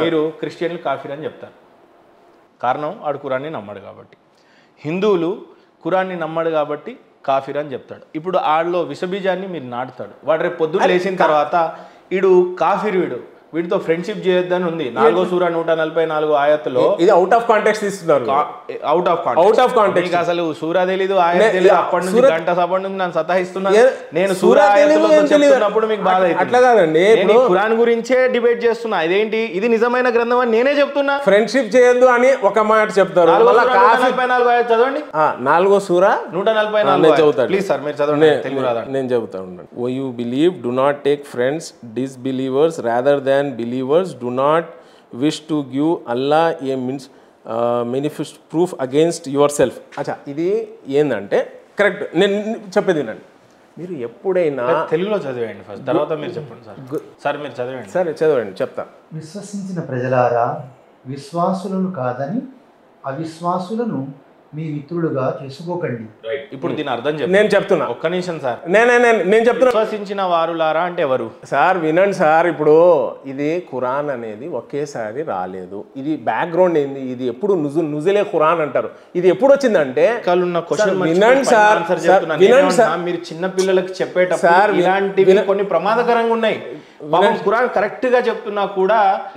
మీరు క్రిస్టియన్లు కాఫీర్ అని చెప్తారు. కారణం ఆడు ఖురాన్ని నమ్మడు కాబట్టి. హిందువులు ఖురాన్ని నమ్మడు కాబట్టి కాఫీర్ అని చెప్తాడు. ఇప్పుడు ఆడలో విషబీజాన్ని మీరు నాటుతాడు. వాడు రేపు పొద్దున్న లేచిన తర్వాత వీడు కాఫీర్, వీడితో ఫ్రెండ్షిప్ చేయొద్దని ఉంది 4వ సూరా 144 ఆయత్తులో. ఇది అవుట్ ఆఫ్ కాంటెక్స్ట్ ఇస్తున్నారు. అవుట్ ఆఫ్ కాంటెక్స్ట్ అసలు సూరా తెలీదు, ఆయత్ తెలీదు. అప్పటి నుంచి గంట సపటి నుంచి నన్ను సతాయిస్తున్నాను. నేను సూరా ఆయత్తులో చెప్తున్నప్పుడు మీకు బాధ అవుతుంది. అట్లా కాదండి, నేను ఖురాన్ గురించే డిబేట్ చేస్తున్నా. ఇదేంటి, ఇది నిజమైన గ్రంథం అని నేనే చెప్తున్నా. ఫ్రెండ్షిప్ చేయొద్దు అని ఒక మాట చెప్తారు. 144 ఆయత్ చదవండి. 4వ సూరా 144 ప్లీజ్ సార్ మీరు చదవండి, తెలుగు రాదా? నేను చెబుతా ఉన్నాను. O you believe do not take friends disbelievers rather than believers, do not wish to give Allah a manifest proof against yourself. అచ్చా, ఇది ఏంటంటే కరెక్ట్. నేను చెప్పేది వినండి. మీరు ఎప్పుడైనా తెలుగులో చదివేయండి ఫస్ట్, తర్వాత మీరు చెప్పండి సార్. సార్ మీరు చదివేయండి. సరే చదవండి, చెప్తా. విశ్వసించిన ప్రజలారా, విశ్వాసులను కాదని అవిశ్వాసులను మీ మిత్రులుగా చేసుకోకండి. ఇప్పుడు దీని అర్థం నేను చెప్తున్నా, ఒక్క నిమిషం సార్. నేను చెప్తున్నా. విశ్వసించిన వారులారా అంటే ఎవరు సార్? వినండి సార్. ఇప్పుడు ఇది ఖురాన్ అనేది ఒకేసారి రాలేదు. ఇది బ్యాక్గ్రౌండ్ ఏంది? ఇది ఎప్పుడు నుజులే ఖురాన్ అంటారు. ఇది ఎప్పుడు వచ్చిందంటే వినండి సార్, వినండి సార్. మీరు చిన్న పిల్లలకి చెప్పేటప్పుడు ఇలాంటివి కొన్ని ప్రమాదకరంగా ఉన్నాయి. ఖురాన్ కరెక్ట్ గా చెప్తున్నా కూడా